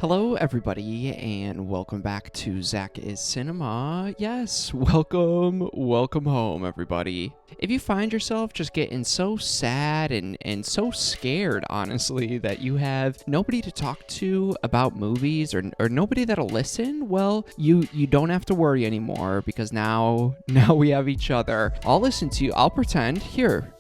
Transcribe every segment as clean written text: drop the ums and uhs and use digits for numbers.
Hello, everybody, and welcome back to ZakIsCinema. Yes, welcome home, everybody. If you find yourself just getting so sad and so scared, honestly, that you have nobody to talk to about movies or nobody that'll listen, well, you don't have to worry anymore because now we have each other. I'll listen to you. I'll pretend. Here.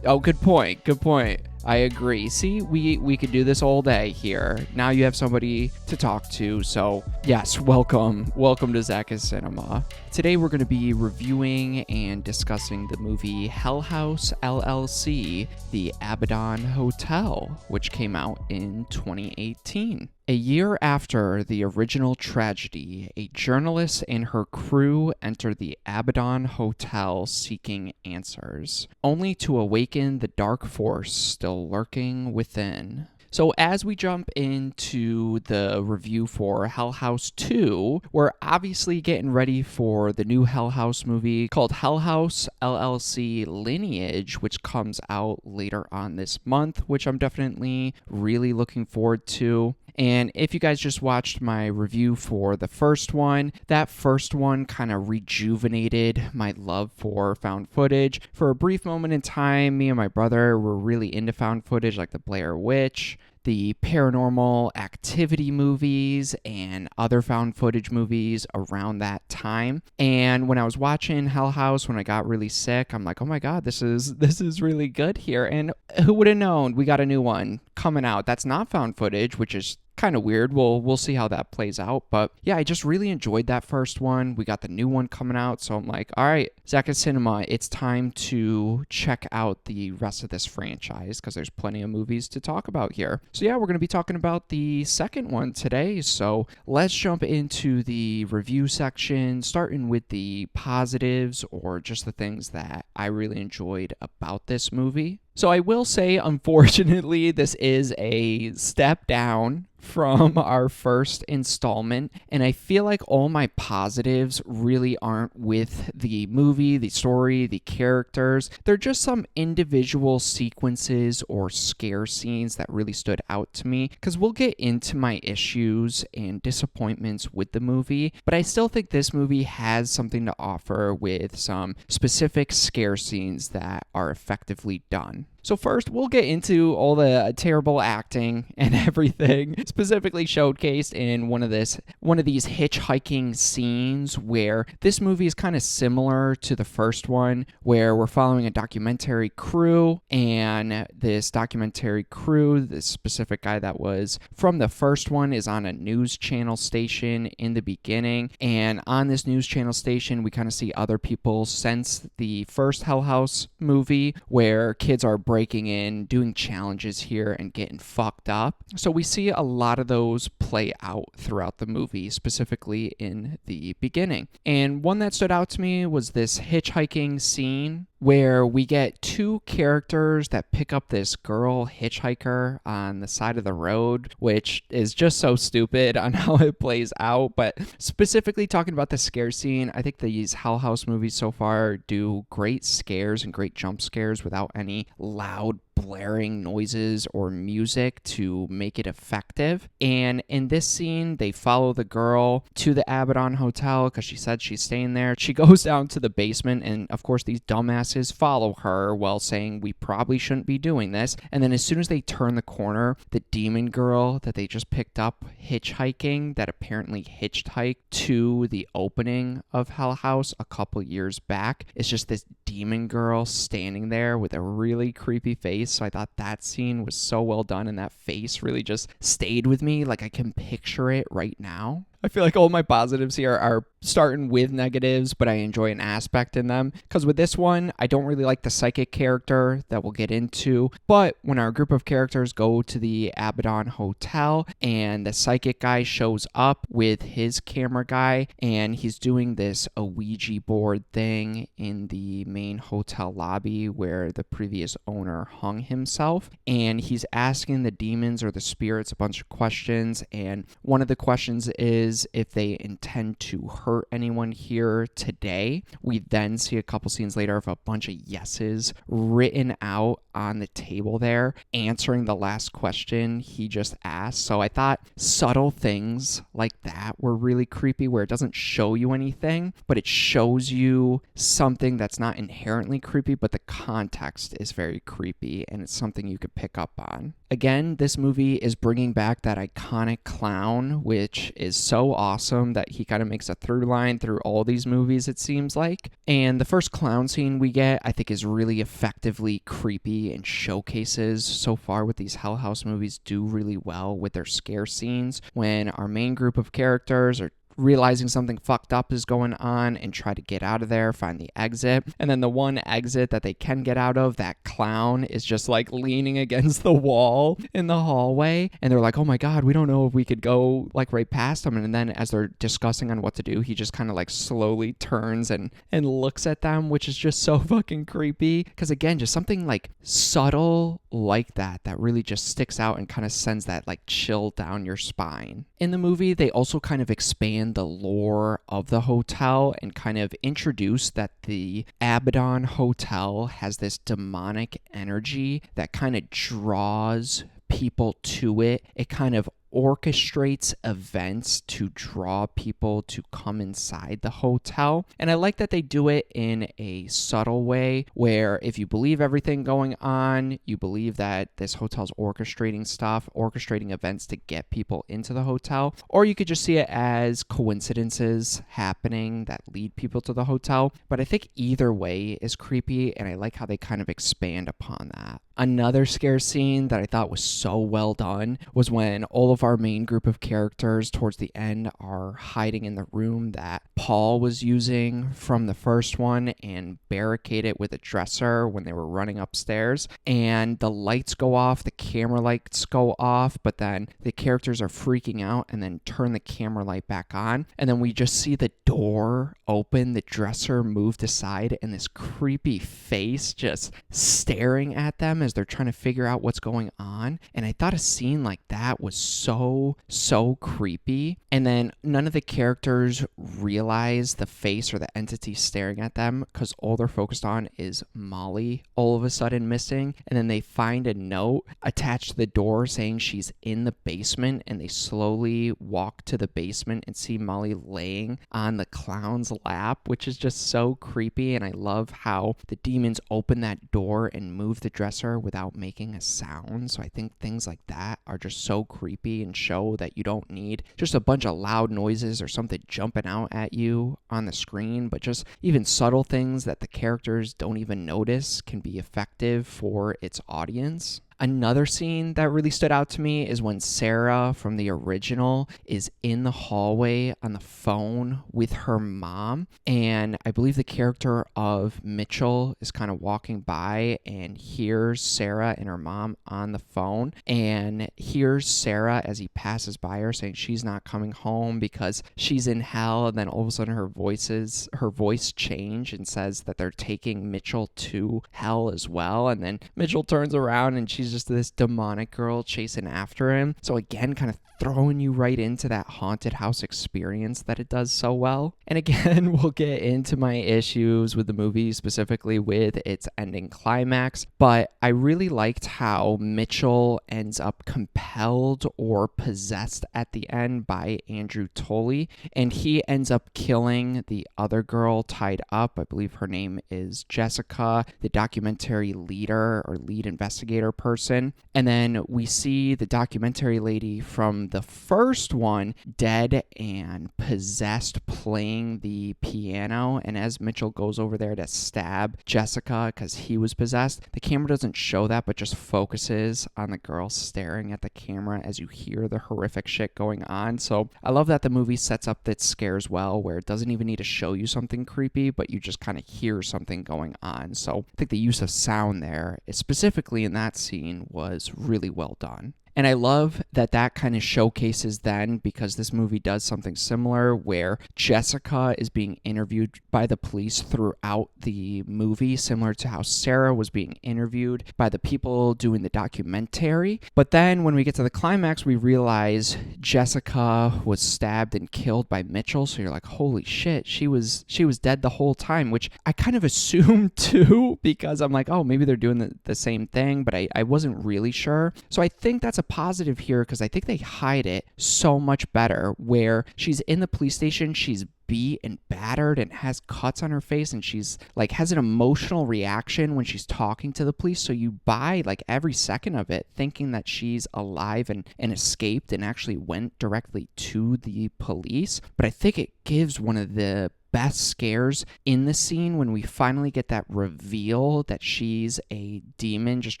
Oh, good point. I agree. See, we could do this all day here. Now you have somebody to talk to. So yes, welcome to ZakIsCinema. Today we're going to be reviewing and discussing the movie House LLC, the Abaddon Hotel, which came out in 2018. A year after the original tragedy, a journalist and her crew enter the Abaddon Hotel seeking answers, only to awaken the dark force still lurking within. So as we jump into the review for House II, we're obviously getting ready for the new House movie called House LLC Lineage, which comes out later on this month, which I'm definitely really looking forward to. And if you guys just watched my review for the first one, that first one kind of rejuvenated my love for found footage. For a brief moment in time, me and my brother were really into found footage like the Blair Witch, the Paranormal Activity movies, and other found footage movies around that time. And when I was watching House, when I got really sick, I'm like, oh my god, this is really good here. And who would have known we got a new one coming out that's not found footage, which is kind of weird. We'll see how that plays out. But yeah, I just really enjoyed that first one. We got the new one coming out, so I'm like, all right, ZakIsCinema, it's time to check out the rest of this franchise because there's plenty of movies to talk about here. So yeah, we're going to be talking about the second one today. So let's jump into the review section, starting with the positives or just the things that I really enjoyed about this movie. So I will say, unfortunately, this is a step down from our first installment, and I feel like all my positives really aren't with the movie, the story, the characters. They're just some individual sequences or scare scenes that really stood out to me, because we'll get into my issues and disappointments with the movie, but I still think this movie has something to offer with some specific scare scenes that are effectively done. So first, we'll get into all the terrible acting and everything, specifically showcased in one of these hitchhiking scenes where this movie is kind of similar to the first one, where we're following a documentary crew, and this documentary crew, this specific guy that was from the first one, is on a news channel station in the beginning, and on this news channel station, we kind of see other people since the first House movie, where kids are breaking in, doing challenges here, and getting fucked up. So we see a lot of those play out throughout the movie, specifically in the beginning. And one that stood out to me was this hitchhiking scene where we get two characters that pick up this girl hitchhiker on the side of the road, which is just so stupid on how it plays out. But specifically talking about the scare scene, I think these House movies so far do great scares and great jump scares without any loud blaring noises or music to make it effective. And in this scene, they follow the girl to the Abaddon Hotel because she said she's staying there. She goes down to the basement, and of course these dumbasses follow her while saying we probably shouldn't be doing this. And then as soon as they turn the corner, the demon girl that they just picked up hitchhiking, that apparently hitchhiked to the opening of House a couple years back, is just this demon girl standing there with a really creepy face. So I thought that scene was so well done, and that face really just stayed with me. Like I can picture it right now. I feel like all my positives here are starting with negatives, but I enjoy an aspect in them. Because with this one, I don't really like the psychic character that we'll get into. But when our group of characters go to the Abaddon Hotel and the psychic guy shows up with his camera guy, and he's doing this Ouija board thing in the main hotel lobby where the previous owner hung himself. And he's asking the demons or the spirits a bunch of questions. And one of the questions is, guesses if they intend to hurt anyone here today. We then see a couple scenes later of a bunch of yeses written out on the table there, answering the last question he just asked. So I thought subtle things like that were really creepy, where it doesn't show you anything, but it shows you something that's not inherently creepy, but the context is very creepy, and it's something you could pick up on. Again, this movie is bringing back that iconic clown, which is so awesome that he kind of makes a through line through all these movies, it seems like. And the first clown scene we get, I think, is really effectively creepy and showcases so far what these Hell House movies do really well with their scare scenes, when our main group of characters are realizing something fucked up is going on and try to get out of there, find the exit. And then the one exit that they can get out of, that clown is just like leaning against the wall in the hallway. And they're like, oh my God, we don't know if we could go like right past him. And then as they're discussing on what to do, he just kind of like slowly turns and looks at them, which is just so fucking creepy. Because again, just something like subtle like that really just sticks out and kind of sends that like chill down your spine. In the movie, they also kind of expand the lore of the hotel and kind of introduce that the Abaddon Hotel has this demonic energy that kind of draws people to it. It kind of orchestrates events to draw people to come inside the hotel. And I like that they do it in a subtle way, where if you believe everything going on, you believe that this hotel's orchestrating stuff, orchestrating events to get people into the hotel, or you could just see it as coincidences happening that lead people to the hotel. But I think either way is creepy, and I like how they kind of expand upon that. Another scare scene that I thought was so well done was when all of our main group of characters towards the end are hiding in the room that Paul was using from the first one and barricade it with a dresser when they were running upstairs. And the lights go off, the camera lights go off, but then the characters are freaking out and then turn the camera light back on. And then we just see the door open, the dresser moved aside, and this creepy face just staring at them as they're trying to figure out what's going on. And I thought a scene like that was so creepy. And then none of the characters realize the face or the entity staring at them, because all they're focused on is Molly all of a sudden missing. And then they find a note attached to the door saying she's in the basement, and they slowly walk to the basement and see Molly laying on the clown's lap, which is just so creepy. And I love how the demons open that door and move the dresser without making a sound. So I think things like that are just so creepy and show that you don't need just a bunch of loud noises or something jumping out at you on the screen, but just even subtle things that the characters don't even notice can be effective for its audience. Another scene that really stood out to me is when Sarah from the original is in the hallway on the phone with her mom, and I believe the character of Mitchell is kind of walking by and hears Sarah and her mom on the phone, and hears Sarah as he passes by her saying she's not coming home because she's in hell. And then all of a sudden her voice change and says that they're taking Mitchell to hell as well. And then Mitchell turns around and she's just this demonic girl chasing after him. So again, kind of throwing you right into that haunted house experience that it does so well. And again, we'll get into my issues with the movie, specifically with its ending climax, but I really liked how Mitchell ends up compelled or possessed at the end by Andrew Tully, and he ends up killing the other girl tied up. I believe her name is Jessica, the documentary leader or lead investigator person. And then we see the documentary lady from the first one dead and possessed playing the piano. And as Mitchell goes over there to stab Jessica because he was possessed, the camera doesn't show that, but just focuses on the girl staring at the camera as you hear the horrific shit going on. So I love that the movie sets up that scares well, where it doesn't even need to show you something creepy, but you just kind of hear something going on. So I think the use of sound there, specifically in that scene, was really well done. And I love that that kind of showcases then, because this movie does something similar where Jessica is being interviewed by the police throughout the movie, similar to how Sarah was being interviewed by the people doing the documentary. But then when we get to the climax, we realize Jessica was stabbed and killed by Mitchell. So you're like, holy shit, she was dead the whole time, which I kind of assumed too, because I'm like, oh, maybe they're doing the same thing, but I wasn't really sure. So I think that's a positive here, because I think they hide it so much better, where she's in the police station, she's beat and battered and has cuts on her face, and she's like has an emotional reaction when she's talking to the police, so you buy like every second of it, thinking that she's alive and escaped and actually went directly to the police. But I think it gives one of the best scares in the scene when we finally get that reveal that she's a demon just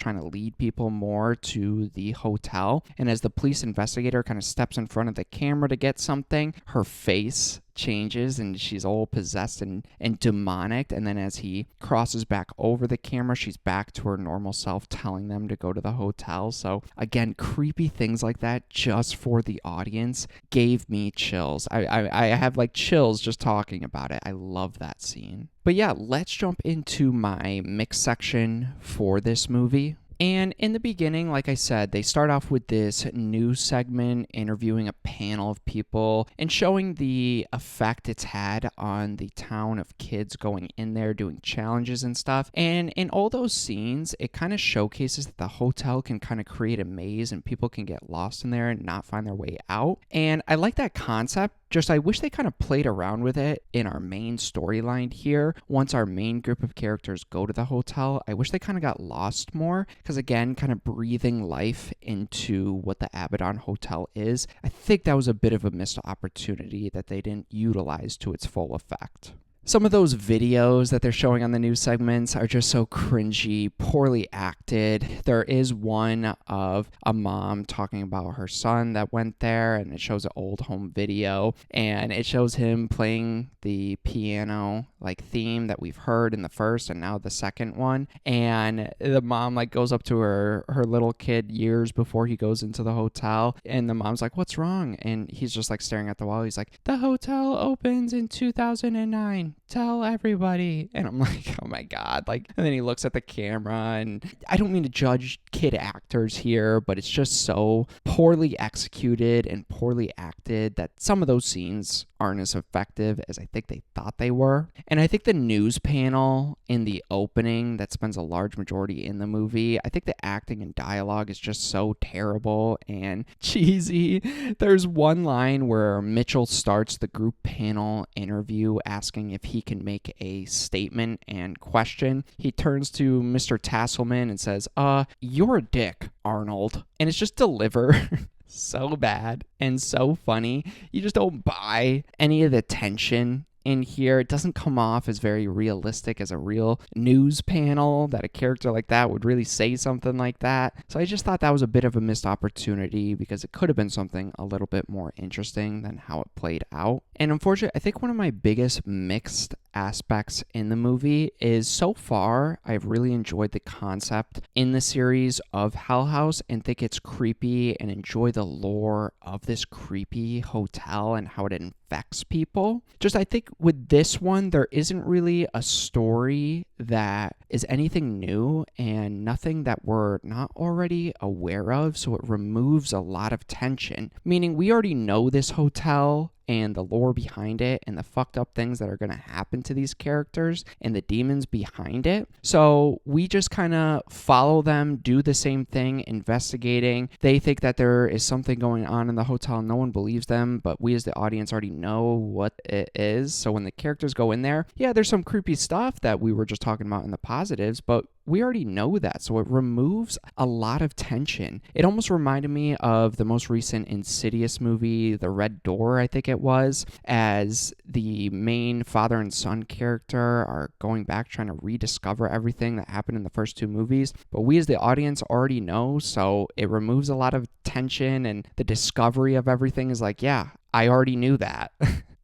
trying to lead people more to the hotel. And as the police investigator kind of steps in front of the camera to get something, her face changes and she's all possessed and demonic. And then as he crosses back over the camera, she's back to her normal self, telling them to go to the hotel. So again, creepy things like that just for the audience gave me chills. I have like chills just talking about it. I love that scene. But yeah, let's jump into my mix section for this movie. And in the beginning, like I said, they start off with this news segment interviewing a panel of people and showing the effect it's had on the town of kids going in there doing challenges and stuff. And in all those scenes, it kind of showcases that the hotel can kind of create a maze and people can get lost in there and not find their way out. And I like that concept. Just I wish they kind of played around with it in our main storyline here. Once our main group of characters go to the hotel, I wish they kind of got lost more, because again, kind of breathing life into what the Abaddon Hotel is. I think that was a bit of a missed opportunity that they didn't utilize to its full effect. Some of those videos that they're showing on the news segments are just so cringy, poorly acted. There is one of a mom talking about her son that went there, and it shows an old home video, and it shows him playing the piano like theme that we've heard in the first and now the second one. And the mom like goes up to her little kid years before he goes into the hotel, and the mom's like, "What's wrong?" And he's just like staring at the wall. He's like, "The hotel opens in 2009. Tell everybody." And I'm like, oh my God. Like, and then he looks at the camera, and I don't mean to judge kid actors here, but it's just so poorly executed and poorly acted that some of those scenes aren't as effective as I think they thought they were. And I think the news panel in the opening that spends a large majority in the movie, I think the acting and dialogue is just so terrible and cheesy. There's one line where Mitchell starts the group panel interview asking if he can make a statement and question. He turns to Mr. Tasselman and says, "You're a dick, Arnold." And it's just delivered so bad and so funny. You just don't buy any of the tension in here. It doesn't come off as very realistic as a real news panel that a character like that would really say something like that. So I just thought that was a bit of a missed opportunity, because it could have been something a little bit more interesting than how it played out. And unfortunately, I think one of my biggest mixed aspects in the movie is, so far I've really enjoyed the concept in the series of Hell House and think it's creepy and enjoy the lore of this creepy hotel and how it infects people. Just I think with this one, there isn't really a story that is anything new and nothing that we're not already aware of, so it removes a lot of tension, meaning we already know this hotel and the lore behind it and the fucked up things that are going to happen to these characters and the demons behind it. So we just kind of follow them, do the same thing, investigating. They think that there is something going on in the hotel. No one believes them, but we as the audience already know what it is. So when the characters go in there, yeah, there's some creepy stuff that we were just talking about in the positives, but we already know that, so it removes a lot of tension. It almost reminded me of the most recent Insidious movie, The Red Door, I think it was, as the main father and son character are going back trying to rediscover everything that happened in the first two movies. But we as the audience already know, so it removes a lot of tension, and the discovery of everything is like, yeah, I already knew that.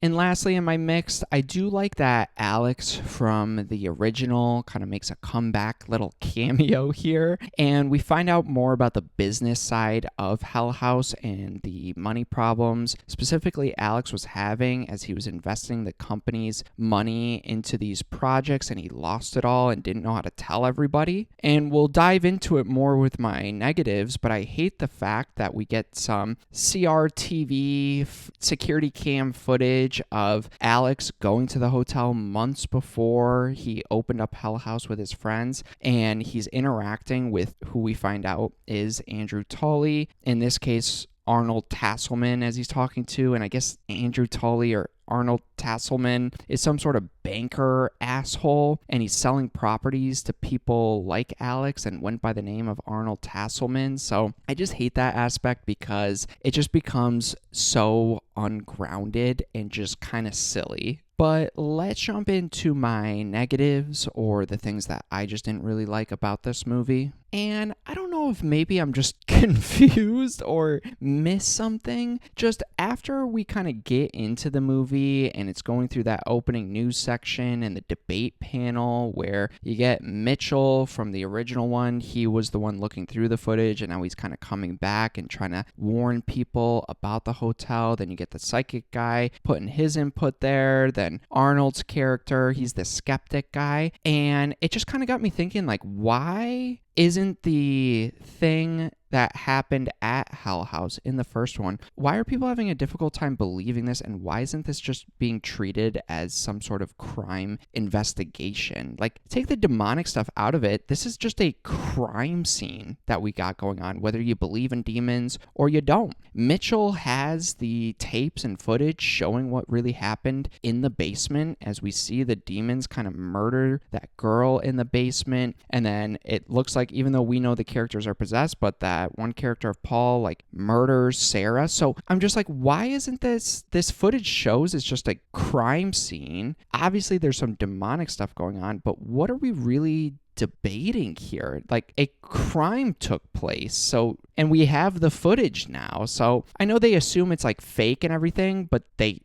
And lastly, in my mix, I do like that Alex from the original kind of makes a comeback little cameo here. And we find out more about the business side of Hell House and the money problems, specifically Alex was having as he was investing the company's money into these projects and he lost it all and didn't know how to tell everybody. And we'll dive into it more with my negatives, but I hate the fact that we get some CRTV security cam footage of Alex going to the hotel months before he opened up Hell House with his friends, and he's interacting with who we find out is Andrew Tully. In this case, Arnold Tasselman as he's talking to, and I guess Andrew Tully or Arnold Tasselman is some sort of banker asshole, and he's selling properties to people like Alex and went by the name of Arnold Tasselman. So I just hate that aspect because it just becomes so ungrounded and just kind of silly. But let's jump into my negatives or the things that I just didn't really like about this movie. And I don't know if maybe I'm just confused or miss something. Just after we kind of get into the movie and it's going through that opening news section and the debate panel where you get Mitchell from the original one. He was the one looking through the footage and now he's kind of coming back and trying to warn people about the hotel. Then you get the psychic guy putting his input there. Then Arnold's character, he's the skeptic guy. And it just kind of got me thinking, like, why isn't the thing that happened at Hell House in the first one, why are people having a difficult time believing this, and why isn't this just being treated as some sort of crime investigation? Like, take the demonic stuff out of it. This is just a crime scene that we got going on, whether you believe in demons or you don't. Mitchell has the tapes and footage showing what really happened in the basement as we see the demons kind of murder that girl in the basement, and then it looks like, even though we know the characters are possessed, but that one character of Paul like murders Sarah. So I'm just like, why isn't this footage shows it's just a crime scene? Obviously there's some demonic stuff going on, but what are we really debating here? Like, a crime took place, so, and we have the footage now, so I know they assume it's like fake and everything, but the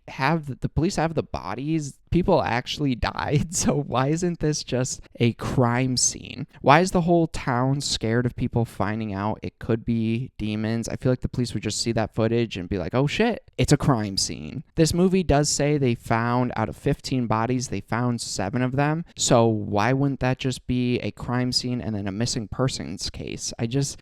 police have the bodies. People actually died, so why isn't this just a crime scene? Why is the whole town scared of people finding out it could be demons? I feel like the police would just see that footage and be like, oh shit, it's a crime scene. This movie does say they found, out of 15 bodies, they found 7 of them, so why wouldn't that just be a crime scene and then a missing persons case?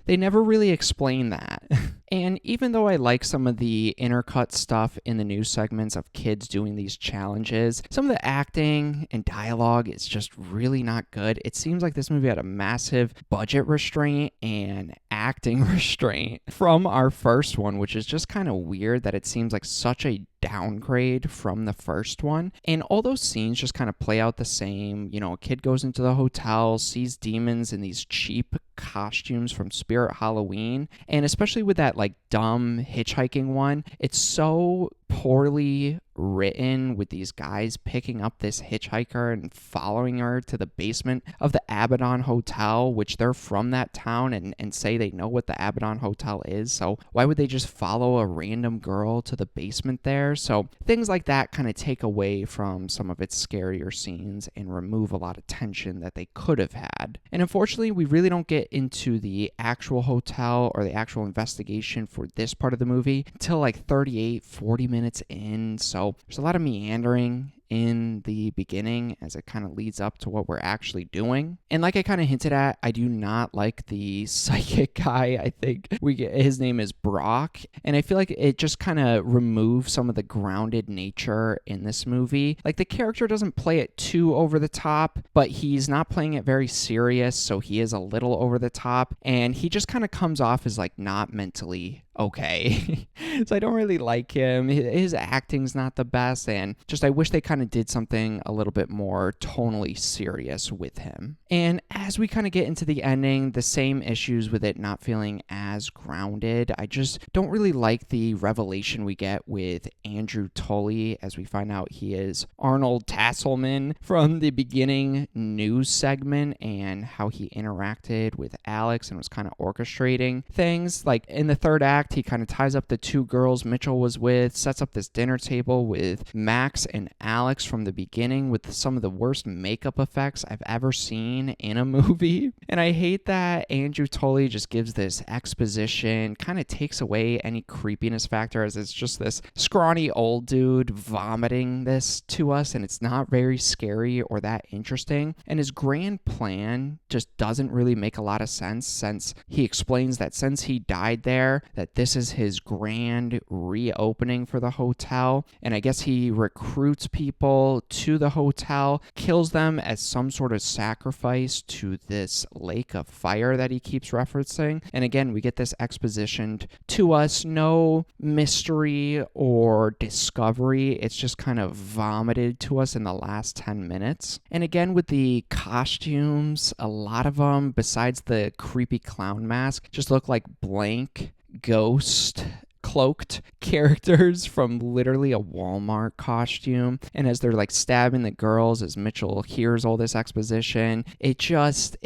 They never really explain that. And even though I like some of the intercut stuff in the news segments of kids doing these challenges, some of the acting and dialogue is just really not good. It seems like this movie had a massive budget restraint and acting restraint from our first one, which is just kind of weird that it seems like such a downgrade from the first one. And all those scenes just kind of play out the same. You know, a kid goes into the hotel, sees demons in these cheap costumes from Spirit Halloween, and especially with that like dumb hitchhiking one, it's so poorly written with these guys picking up this hitchhiker and following her to the basement of the Abaddon Hotel, which they're from that town and say they know what the Abaddon Hotel is. So why would they just follow a random girl to the basement there? So things like that kind of take away from some of its scarier scenes and remove a lot of tension that they could have had. And unfortunately, we really don't get into the actual hotel or the actual investigation for this part of the movie until like 40 minutes in. So there's a lot of meandering in the beginning as it kind of leads up to what we're actually doing. And like I kind of hinted at, I do not like the psychic guy. I think his name is Brock, and I feel like it just kind of removes some of the grounded nature in this movie. Like, the character doesn't play it too over the top, but he's not playing it very serious, so he is a little over the top, and he just kind of comes off as like not mentally okay. So I don't really like him. His acting's not the best, and just I wish they kind of did something a little bit more tonally serious with him. And as we kind of get into the ending, the same issues with it not feeling as grounded. I just don't really like the revelation we get with Andrew Tully as we find out he is Arnold Tasselman from the beginning news segment, and how he interacted with Alex and was kind of orchestrating things. Like, in the third act, act, he kind of ties up the two girls Mitchell was with, sets up this dinner table with Max and Alex from the beginning with some of the worst makeup effects I've ever seen in a movie. And I hate that Andrew Tully just gives this exposition, kind of takes away any creepiness factor, as it's just this scrawny old dude vomiting this to us, and it's not very scary or that interesting. And his grand plan just doesn't really make a lot of sense, since he explains that since he died there, that this is his grand reopening for the hotel. And I guess he recruits people to the hotel, kills them as some sort of sacrifice to this lake of fire that he keeps referencing. And again, we get this expositioned to us, no mystery or discovery. It's just kind of vomited to us in the last 10 minutes. And again, with the costumes, a lot of them, besides the creepy clown mask, just look like blank ghost cloaked characters from literally a Walmart costume. And as they're like stabbing the girls, as Mitchell hears all this exposition, it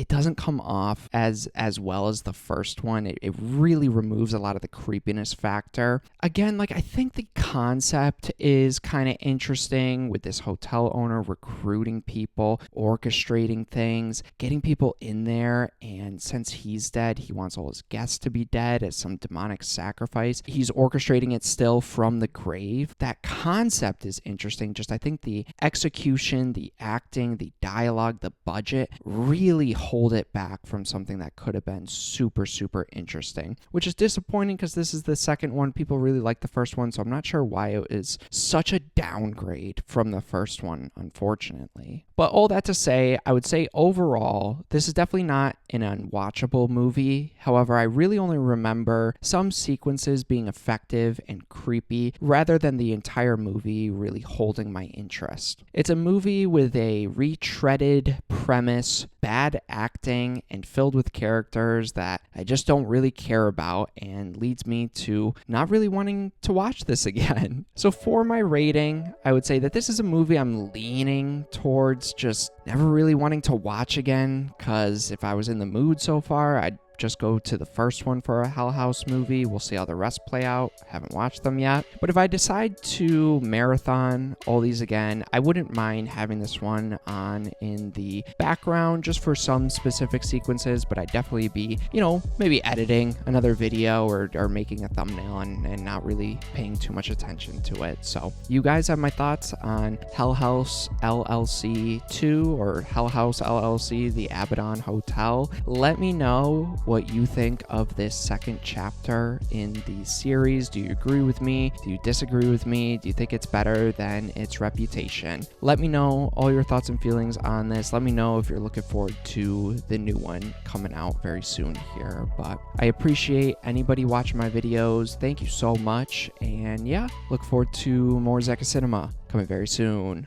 doesn't come off as well as the first one. It really removes a lot of the creepiness factor. Again, like, I think the concept is kind of interesting with this hotel owner recruiting people, orchestrating things, getting people in there, and since he's dead, he wants all his guests to be dead as some demonic sacrifice. He's orchestrating it still from the grave. That concept is interesting. Just, I think the execution, the acting, the dialogue, the budget really hold it back from something that could have been super, super interesting, which is disappointing because this is the second one. People really like the first one, so I'm not sure why it is such a downgrade from the first one, unfortunately. But all that to say, I would say overall, this is definitely not an unwatchable movie. However, I really only remember some sequences being effective and creepy rather than the entire movie really holding my interest. It's a movie with a retreaded premise, bad acting, and filled with characters that I just don't really care about, and leads me to not really wanting to watch this again. So for my rating, I would say that this is a movie I'm leaning towards just never really wanting to watch again, because if I was in the mood so far, I'd just go to the first one for a Hell House movie. We'll see how the rest play out. Haven't watched them yet. But if I decide to marathon all these again, I wouldn't mind having this one on in the background just for some specific sequences, but I'd definitely be, maybe editing another video or making a thumbnail and not really paying too much attention to it. So you guys have my thoughts on Hell House LLC II or Hell House LLC, the Abaddon Hotel. Let me know what you think of this second chapter in the series. Do you agree with me? Do you disagree with me? Do you think it's better than its reputation? Let me know all your thoughts and feelings on this. Let me know if you're looking forward to the new one coming out very soon here. But I appreciate anybody watching my videos. Thank you so much. And yeah, look forward to more ZakIsCinema coming very soon.